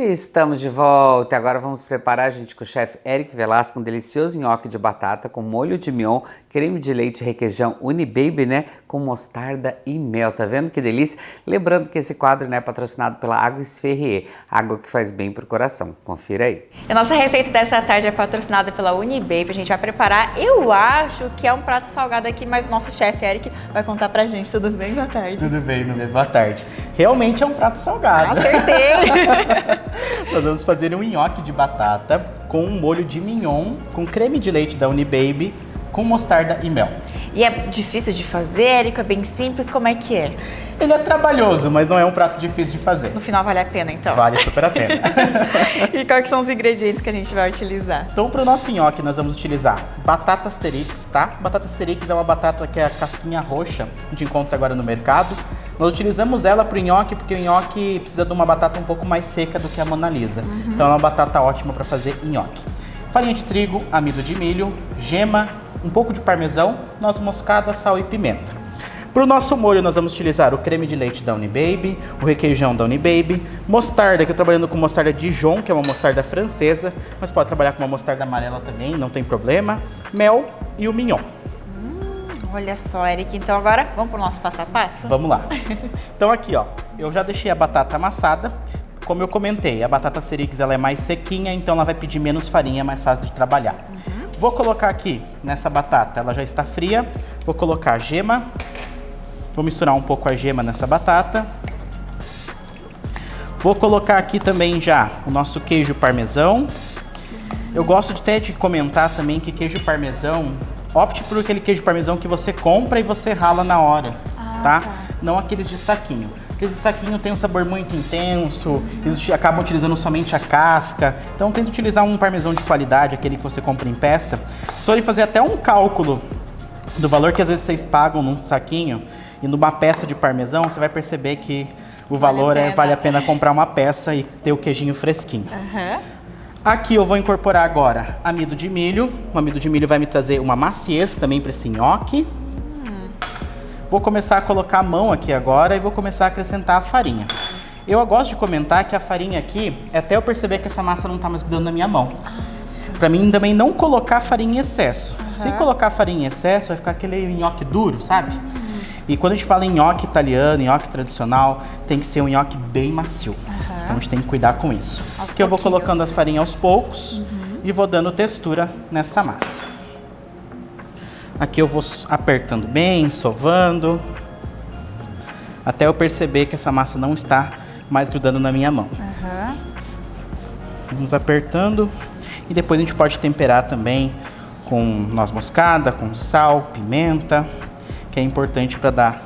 Estamos de volta. Agora vamos preparar, gente, com o chefe Eric Velasco um delicioso nhoque de batata com molho de mignon, creme de leite, requeijão Unibaby, né? Com mostarda e mel. Tá vendo que delícia? Lembrando que esse quadro, né, é patrocinado pela Água Ferrier, água que faz bem pro coração. Confira aí. A nossa receita dessa tarde é patrocinada pela Unibaby. A gente vai preparar, eu acho que é um prato salgado aqui, mas o nosso chefe Eric vai contar pra gente. Tudo bem? Boa tarde. Tudo bem, boa tarde. Realmente é um prato salgado. Acertei! Nós vamos fazer um nhoque de batata com um molho de mignon, com creme de leite da Unibaby, com mostarda e mel. E é difícil de fazer, Érico? É bem simples? Como é que é? Ele é trabalhoso, mas não é um prato difícil de fazer. No final vale a pena, então? Vale super a pena. E quais são os ingredientes que a gente vai utilizar? Então, para o nosso nhoque, nós vamos utilizar batata asterix, tá? Batata asterix é uma batata que é a casquinha roxa, a gente encontra agora no mercado. Nós utilizamos ela para o nhoque porque o nhoque precisa de uma batata um pouco mais seca do que a Mona Lisa. Então, é uma batata ótima para fazer nhoque. Farinha de trigo, amido de milho, gema, um pouco de parmesão, noz moscada, sal e pimenta. Para o nosso molho, nós vamos utilizar o creme de leite da Unibaby, o requeijão da Unibaby, mostarda, que eu estou trabalhando com mostarda Dijon, que é uma mostarda francesa, mas pode trabalhar com uma mostarda amarela também, não tem problema, mel e o mignon. Olha só, Eric, então agora vamos para o nosso passo a passo? Vamos lá. Então aqui, ó, eu já deixei a batata amassada. Como eu comentei, a batata asterix ela é mais sequinha, então ela vai pedir menos farinha, é mais fácil de trabalhar. Vou colocar aqui nessa batata, ela já está fria, vou colocar a gema. Vou misturar um pouco a gema nessa batata. Vou colocar aqui também já o nosso queijo parmesão. Eu gosto de comentar também que queijo parmesão, opte por aquele queijo parmesão que você compra e você rala na hora, tá? Não aqueles de saquinho. Aqueles de saquinho tem um sabor muito intenso, eles acabam utilizando somente a casca. Então tenta utilizar um parmesão de qualidade, aquele que você compra em peça. Se forem fazer até um cálculo do valor que às vezes vocês pagam num saquinho, e numa peça de parmesão, você vai perceber que o valor vale a pena comprar uma peça e ter o queijinho fresquinho. Aqui eu vou incorporar agora amido de milho. O amido de milho vai me trazer uma maciez também para esse nhoque. Vou começar a colocar a mão aqui agora e vou começar a acrescentar a farinha. Eu gosto de comentar que a farinha aqui, até eu perceber que essa massa não está mais grudando na minha mão. Para mim também não colocar farinha em excesso. Se colocar farinha em excesso, vai ficar aquele nhoque duro, sabe? E quando a gente fala em nhoque italiano, nhoque tradicional, tem que ser um nhoque bem macio. Então a gente tem que cuidar com isso. Aqui eu vou colocando as farinhas aos poucos e vou dando textura nessa massa. Aqui eu vou apertando bem, sovando, até eu perceber que essa massa não está mais grudando na minha mão. Vamos apertando e depois a gente pode temperar também com noz moscada, com sal, pimenta, que é importante para dar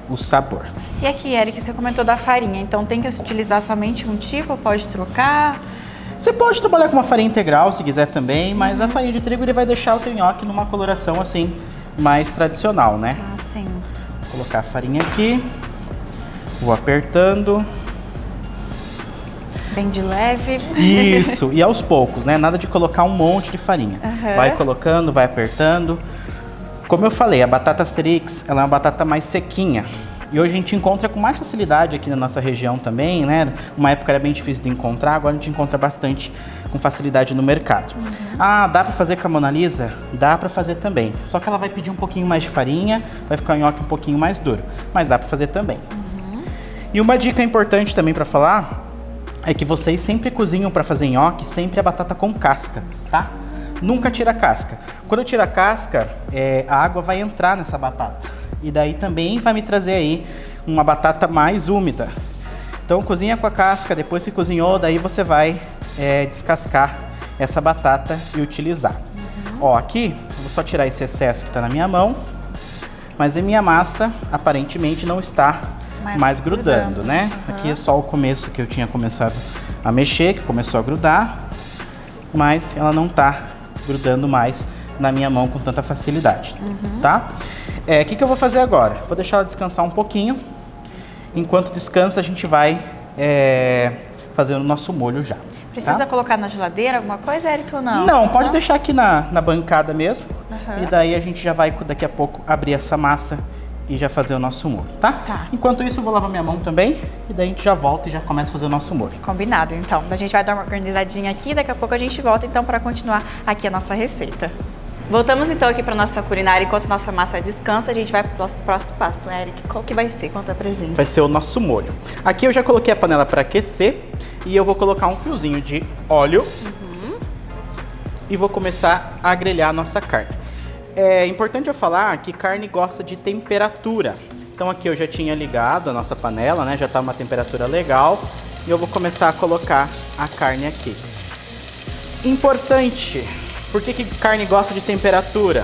o sabor. E aqui, Eric, você comentou da farinha, então tem que utilizar somente um tipo ou pode trocar? Você pode trabalhar com uma farinha integral se quiser também, mas a farinha de trigo ele vai deixar o teu nhoque numa coloração assim, mais tradicional, né? Ah, sim. Vou colocar a farinha aqui, vou apertando. Bem de leve. Isso, e aos poucos, né? Nada de colocar um monte de farinha. Vai colocando, vai apertando. Como eu falei, a batata asterix, ela é uma batata mais sequinha. E hoje a gente encontra com mais facilidade aqui na nossa região também, né? Uma época era bem difícil de encontrar, agora a gente encontra bastante com facilidade no mercado. Ah, dá pra fazer com a Mona Lisa? Dá pra fazer também. Só que ela vai pedir um pouquinho mais de farinha, vai ficar o nhoque um pouquinho mais duro. Mas dá pra fazer também. E uma dica importante também pra falar é que vocês sempre cozinham pra fazer nhoque, sempre a batata com casca, tá? Nunca tira a casca. Quando eu tiro a casca, a água vai entrar nessa batata. E daí também vai me trazer aí uma batata mais úmida. Então cozinha com a casca, depois que cozinhou, daí você vai descascar essa batata e utilizar. Ó, aqui eu vou só tirar esse excesso que está na minha mão, mas a minha massa aparentemente não está mais grudando, né? Aqui é só o começo que eu tinha começado a mexer, que começou a grudar, mas ela não está grudando mais na minha mão com tanta facilidade, tá? O que eu vou fazer agora? Vou deixar ela descansar um pouquinho. Enquanto descansa, a gente vai fazer o nosso molho já. Precisa colocar na geladeira alguma coisa, Eric, ou não? Não, pode deixar aqui na bancada mesmo. E daí a gente já vai, daqui a pouco, abrir essa massa e já fazer o nosso molho, tá? Tá. Enquanto isso, eu vou lavar minha mão também e daí a gente já volta e já começa a fazer o nosso molho. Combinado, então. A gente vai dar uma organizadinha aqui, daqui a pouco a gente volta, então, para continuar aqui a nossa receita. Voltamos, então, aqui para nossa culinária. Enquanto nossa massa descansa, a gente vai para o nosso próximo passo, né, Eric? Qual que vai ser? Conta pra gente. Vai ser o nosso molho. Aqui eu já coloquei a panela para aquecer e eu vou colocar um fiozinho de óleo e vou começar a grelhar a nossa carne. É importante eu falar que carne gosta de temperatura. Então aqui eu já tinha ligado a nossa panela, né? Já tá uma temperatura legal. E eu vou começar a colocar a carne aqui. Importante, por que carne gosta de temperatura?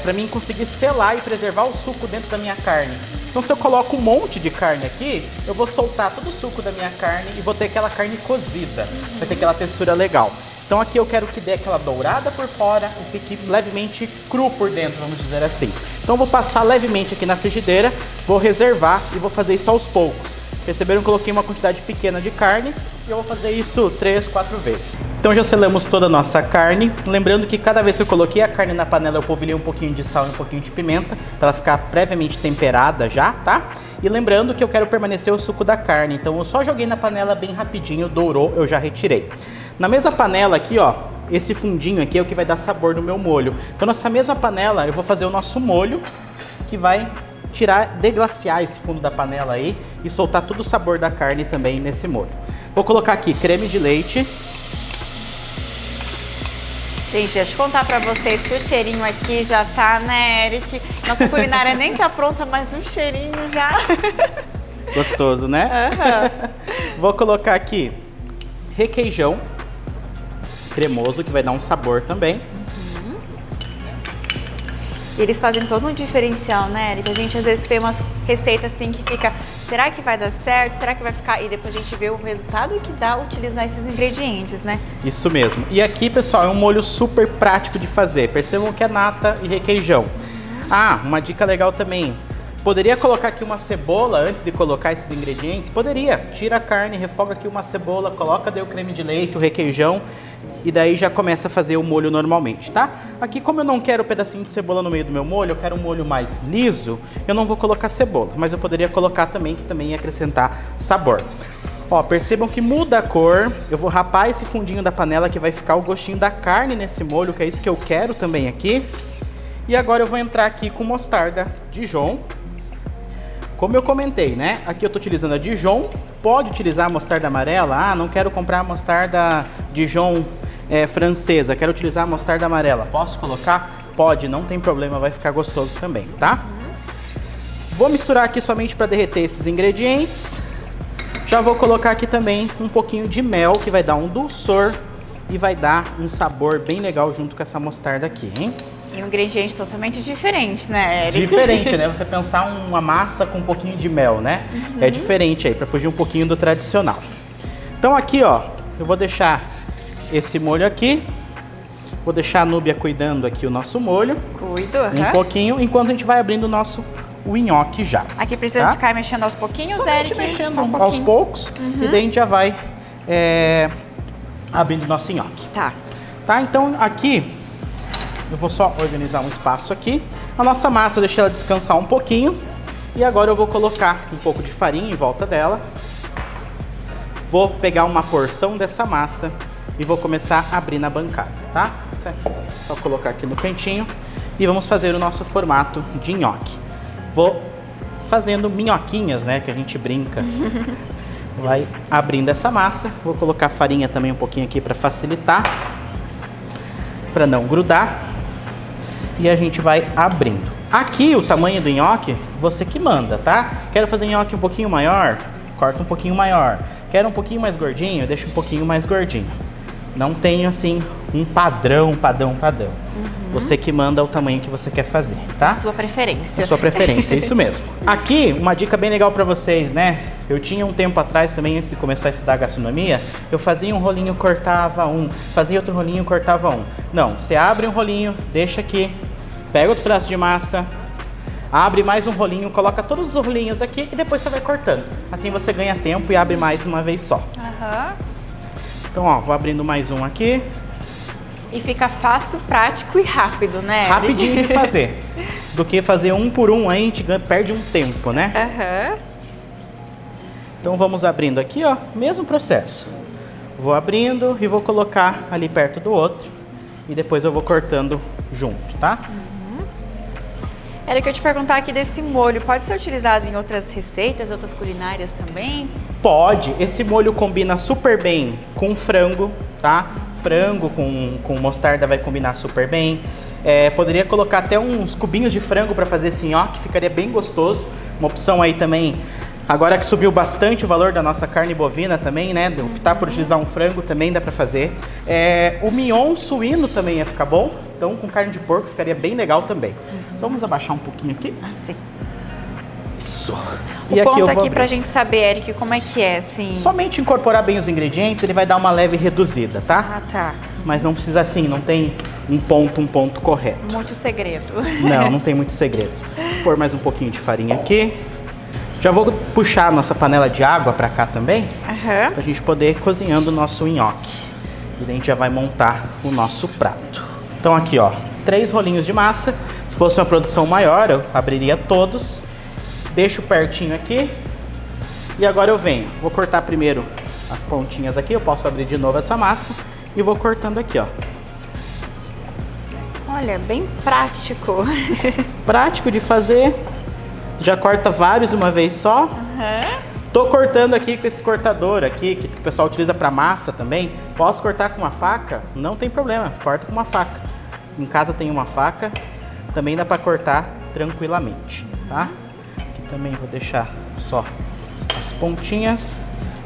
Para mim conseguir selar e preservar o suco dentro da minha carne. Então se eu coloco um monte de carne aqui, eu vou soltar todo o suco da minha carne e vou ter aquela carne cozida. Vai ter aquela textura legal. Então aqui eu quero que dê aquela dourada por fora e fique levemente cru por dentro, vamos dizer assim. Então eu vou passar levemente aqui na frigideira, vou reservar e vou fazer isso aos poucos. Perceberam que eu coloquei uma quantidade pequena de carne e eu vou fazer isso 3, 4 vezes. Então já selamos toda a nossa carne. Lembrando que cada vez que eu coloquei a carne na panela eu polvilhei um pouquinho de sal e um pouquinho de pimenta para ela ficar previamente temperada já, tá? E lembrando que eu quero permanecer o suco da carne, então eu só joguei na panela bem rapidinho, dourou, eu já retirei. Na mesma panela aqui, ó, esse fundinho aqui é o que vai dar sabor no meu molho. Então nessa mesma panela eu vou fazer o nosso molho, que vai deglaciar esse fundo da panela aí e soltar todo o sabor da carne também nesse molho. Vou colocar aqui creme de leite. Gente, deixa eu contar pra vocês que o cheirinho aqui já tá, né, Eric? Nossa culinária nem tá pronta, mas um cheirinho já. Gostoso, né? Vou colocar aqui requeijão cremoso, que vai dar um sabor também. Eles fazem todo um diferencial, né, Eric? A gente às vezes vê umas receitas assim que fica, será que vai dar certo? Será que vai ficar? E depois a gente vê o resultado que dá utilizar esses ingredientes, né? Isso mesmo. E aqui, pessoal, é um molho super prático de fazer. Percebam que é nata e requeijão. Ah, uma dica legal também. Poderia colocar aqui uma cebola antes de colocar esses ingredientes? Poderia. Tira a carne, refoga aqui uma cebola, coloca daí o creme de leite, o requeijão e daí já começa a fazer o molho normalmente, tá? Aqui, como eu não quero um pedacinho de cebola no meio do meu molho, eu quero um molho mais liso, eu não vou colocar cebola, mas eu poderia colocar também, que também ia acrescentar sabor. Ó, percebam que muda a cor. Eu vou rapar esse fundinho da panela que vai ficar o gostinho da carne nesse molho, que é isso que eu quero também aqui. E agora eu vou entrar aqui com mostarda Dijon. Como eu comentei, né? Aqui eu tô utilizando a Dijon. Pode utilizar a mostarda amarela. Ah, não quero comprar a mostarda Dijon francesa. Quero utilizar a mostarda amarela. Posso colocar? Pode, não tem problema. Vai ficar gostoso também, tá? Vou misturar aqui somente para derreter esses ingredientes. Já vou colocar aqui também um pouquinho de mel, que vai dar um dulçor e vai dar um sabor bem legal junto com essa mostarda aqui, hein? E um ingrediente totalmente diferente, né, Eric? Diferente, né? Você pensar uma massa com um pouquinho de mel, né? É diferente aí, para fugir um pouquinho do tradicional. Então aqui, ó, eu vou deixar esse molho aqui. Vou deixar a Núbia cuidando aqui o nosso molho. Cuido, um pouquinho, enquanto a gente vai abrindo o nosso nhoque já. Aqui precisa ficar mexendo aos pouquinhos, somente Eric? mexendo Só um aos poucos. E daí a gente já vai abrindo o nosso nhoque. Tá, então aqui eu vou só organizar um espaço aqui. A nossa massa eu deixei ela descansar um pouquinho. E agora eu vou colocar um pouco de farinha em volta dela. Vou pegar uma porção dessa massa e vou começar a abrir na bancada, tá? Só colocar aqui no cantinho. E vamos fazer o nosso formato de nhoque. Vou fazendo minhoquinhas, né? Que a gente brinca. Vai abrindo essa massa. Vou colocar farinha também um pouquinho aqui para facilitar. Para não grudar. E a gente vai abrindo. Aqui o tamanho do nhoque, você que manda, tá? Quero fazer nhoque um pouquinho maior, corta um pouquinho maior. Quero um pouquinho mais gordinho, deixa um pouquinho mais gordinho. Não tenho assim um padrão. Você que manda o tamanho que você quer fazer, tá? A sua preferência. A sua preferência, isso mesmo. Aqui, uma dica bem legal pra vocês, né? Eu tinha um tempo atrás também, antes de começar a estudar gastronomia, eu fazia um rolinho, cortava um, fazia outro rolinho, cortava um. Não, você abre um rolinho, deixa aqui, pega outro pedaço de massa, abre mais um rolinho, coloca todos os rolinhos aqui e depois você vai cortando. Assim você ganha tempo e abre mais uma vez só. Então, ó, vou abrindo mais um aqui. E fica fácil, prático e rápido, né? Rapidinho de fazer. do que fazer um por um, aí a gente perde um tempo, né? Aham. Então vamos abrindo aqui, ó, mesmo processo. Vou abrindo e vou colocar ali perto do outro e depois eu vou cortando junto, tá? Eric, eu te perguntar aqui desse molho, pode ser utilizado em outras receitas, outras culinárias também? Pode, esse molho combina super bem com frango, tá? Frango com mostarda vai combinar super bem. Poderia colocar até uns cubinhos de frango para fazer esse nhoque, ficaria bem gostoso. Uma opção aí também, agora que subiu bastante o valor da nossa carne bovina também, né? De optar por utilizar um frango também dá para fazer. O mignon suíno também ia ficar bom, então com carne de porco ficaria bem legal também. Só vamos abaixar um pouquinho aqui. Assim. Isso. O ponto aqui pra gente saber, Eric, como é que é, assim? Somente incorporar bem os ingredientes, ele vai dar uma leve reduzida, tá? Ah, tá. Mas não precisa assim, não tem um ponto correto. Muito segredo. Não tem muito segredo. Vou pôr mais um pouquinho de farinha aqui. Já vou puxar a nossa panela de água pra cá também, pra gente poder ir cozinhando o nosso nhoque. E daí a gente já vai montar o nosso prato. Então aqui, ó, 3 rolinhos de massa. Se fosse uma produção maior, eu abriria todos. Deixo pertinho aqui. E agora eu venho. Vou cortar primeiro as pontinhas aqui. Eu posso abrir de novo essa massa. E vou cortando aqui, ó. Olha, bem prático. Prático de fazer. Já corta vários uma vez só. Tô cortando aqui com esse cortador aqui, que o pessoal utiliza para massa também. Posso cortar com uma faca? Não tem problema, corta com uma faca. Em casa tem uma faca, também dá para cortar tranquilamente, tá? Aqui também vou deixar só as pontinhas.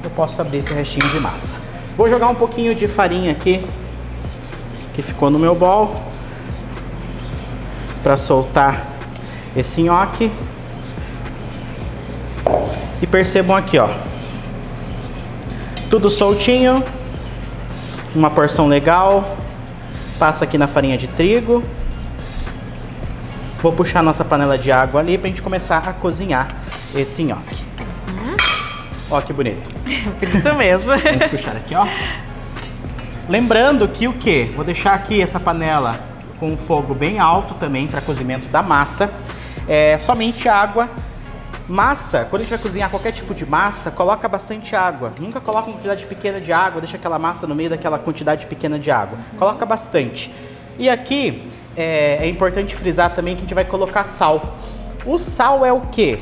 Eu posso abrir esse restinho de massa. Vou jogar um pouquinho de farinha aqui, que ficou no meu bol, para soltar esse nhoque. E percebam aqui, ó, tudo soltinho, uma porção legal. Passa aqui na farinha de trigo. Vou puxar a nossa panela de água ali pra gente começar a cozinhar esse nhoque. Ó que bonito. Bonito mesmo. Vamos puxar aqui, ó. Lembrando que o quê? Vou deixar aqui essa panela com o fogo bem alto também para cozimento da massa. Somente água. Massa, quando a gente vai cozinhar qualquer tipo de massa, coloca bastante água. Nunca coloca uma quantidade pequena de água, deixa aquela massa no meio daquela quantidade pequena de água. Coloca bastante. E aqui é importante frisar também que a gente vai colocar sal. O sal é o quê?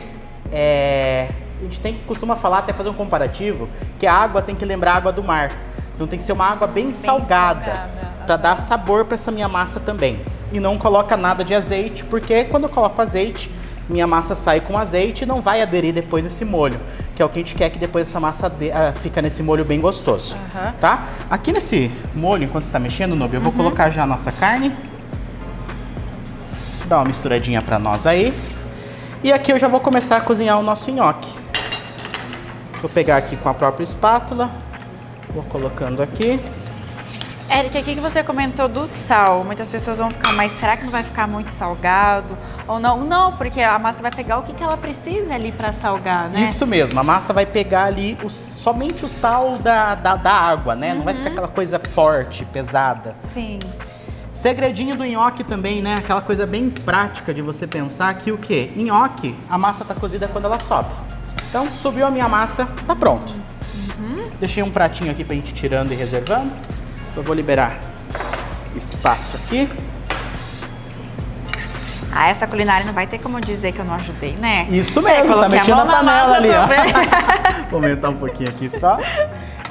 A gente costuma falar, até fazer um comparativo, que a água tem que lembrar a água do mar. Então tem que ser uma água bem salgada para dar sabor para essa minha massa também. E não coloca nada de azeite, porque quando eu coloco azeite, minha massa sai com azeite e não vai aderir depois nesse molho, que é o que a gente quer, que depois essa massa fica nesse molho bem gostoso, tá? Aqui nesse molho, enquanto você está mexendo, Nubia, eu vou colocar já a nossa carne. Dá uma misturadinha para nós aí. E aqui eu já vou começar a cozinhar o nosso nhoque. Vou pegar aqui com a própria espátula, vou colocando aqui. Eric, aqui que você comentou do sal, muitas pessoas vão ficar, mas será que não vai ficar muito salgado? Ou não? Não, porque a massa vai pegar o que ela precisa ali para salgar, né? Isso mesmo, a massa vai pegar ali somente o sal da água, né? Não vai ficar aquela coisa forte, pesada. Sim. Segredinho do nhoque também, né? Aquela coisa bem prática de você pensar que o quê? Nhoque, a massa tá cozida quando ela sobe. Então, subiu a minha massa, tá pronto. Deixei um pratinho aqui pra gente ir tirando e reservando. Só vou liberar espaço aqui. Ah, essa culinária não vai ter como dizer que eu não ajudei, né? Isso mesmo, tá mexendo na panela ali, ó. Vou aumentar um pouquinho aqui só.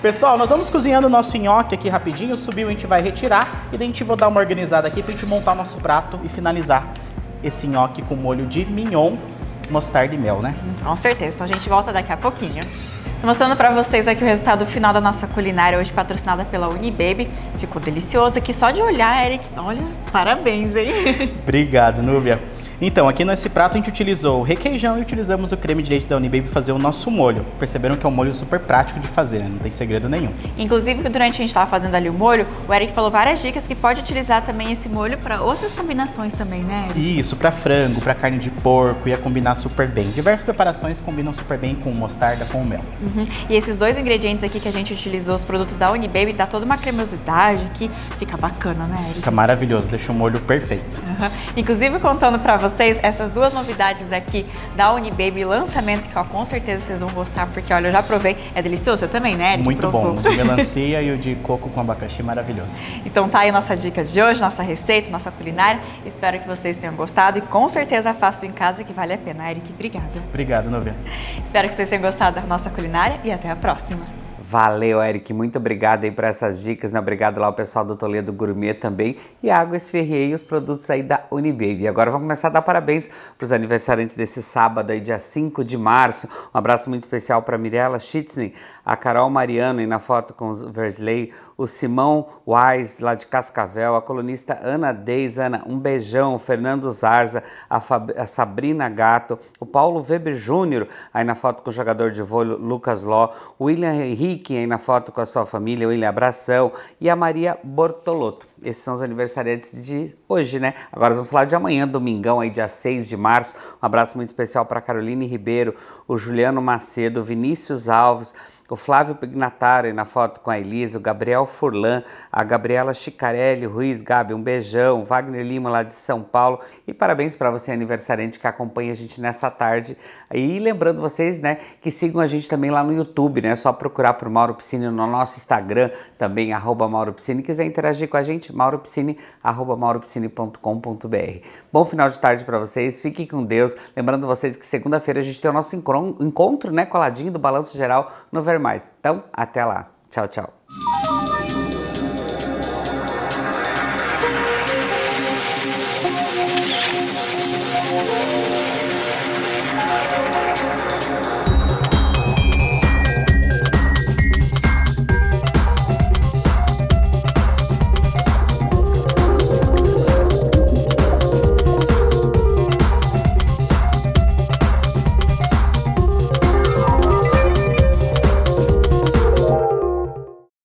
Pessoal, nós vamos cozinhando o nosso nhoque aqui rapidinho. Subiu, a gente vai retirar. E daí a gente vai dar uma organizada aqui pra gente montar o nosso prato e finalizar esse nhoque com molho de mignon, mostarda e mel, né? Com certeza. Então a gente volta daqui a pouquinho. Tô mostrando pra vocês aqui o resultado final da nossa culinária, hoje patrocinada pela Unibaby. Ficou delicioso aqui, só de olhar, Eric. Olha, parabéns, hein? Obrigado, Núbia. Então, aqui nesse prato a gente utilizou o requeijão e utilizamos o creme de leite da Unibaby para fazer o nosso molho. Perceberam que é um molho super prático de fazer, né? Não tem segredo nenhum. Inclusive, durante a gente estava fazendo ali o molho, o Eric falou várias dicas que pode utilizar também esse molho para outras combinações também, né, Eric? Isso, para frango, para carne de porco, ia combinar super bem. Diversas preparações combinam super bem com mostarda, com mel. E esses dois ingredientes aqui que a gente utilizou, os produtos da Unibaby, dá toda uma cremosidade que fica bacana, né, Eric? Fica maravilhoso, deixa o molho perfeito. Inclusive, contando para vocês vocês essas duas novidades aqui da Unibaby, lançamento que ó, com certeza vocês vão gostar, porque olha, eu já provei, é delicioso, você também, né, Eric? Muito Provou. bom, o de melancia e o de coco com abacaxi, maravilhoso. Então tá aí a nossa dica de hoje, nossa receita, nossa culinária. Espero que vocês tenham gostado e com certeza façam em casa que vale a pena. Eric, obrigada. Obrigado, Nubia. Espero que vocês tenham gostado da nossa culinária e até a próxima. Valeu, Eric. Muito obrigado aí por essas dicas, né? Obrigado lá ao pessoal do Toledo Gourmet também. E a Águas Ferrier e os produtos aí da Unibaby. Agora vamos começar a dar parabéns para os aniversariantes desse sábado aí, dia 5 de março. Um abraço muito especial para Mirella Schitzny, a Carol Mariano aí na foto com o Versley, o Simão Wise lá de Cascavel, a colunista Ana Deis, Ana, um beijão, o Fernando Zarza, a Sabrina Gato, o Paulo Weber Júnior aí na foto com o jogador de vôlei Lucas Ló, o William Henrique aí na foto com a sua família, William Abração, e a Maria Bortolotto. Esses são os aniversariantes de hoje, né? Agora vamos falar de amanhã, domingão, aí dia 6 de março. Um abraço muito especial para Caroline Ribeiro, o Juliano Macedo, o Vinícius Alves, o Flávio Pignataro aí na foto com a Elisa, o Gabriel Furlan, a Gabriela Chicarelli, Ruiz, Gabi, um beijão, Wagner Lima lá de São Paulo, e parabéns para você, aniversariante, que acompanha a gente nessa tarde. E lembrando vocês, né, que sigam a gente também lá no YouTube, né, é só procurar por Mauro Piscini no nosso Instagram, também @MauroPiscini, quiser interagir com a gente, mauropiscini@mauropiscini.com.br. Bom final de tarde para vocês, fiquem com Deus, lembrando vocês que segunda-feira a gente tem o nosso encontro, né, coladinho do Balanço Geral no Ver Mais. Então, até lá. Tchau, tchau.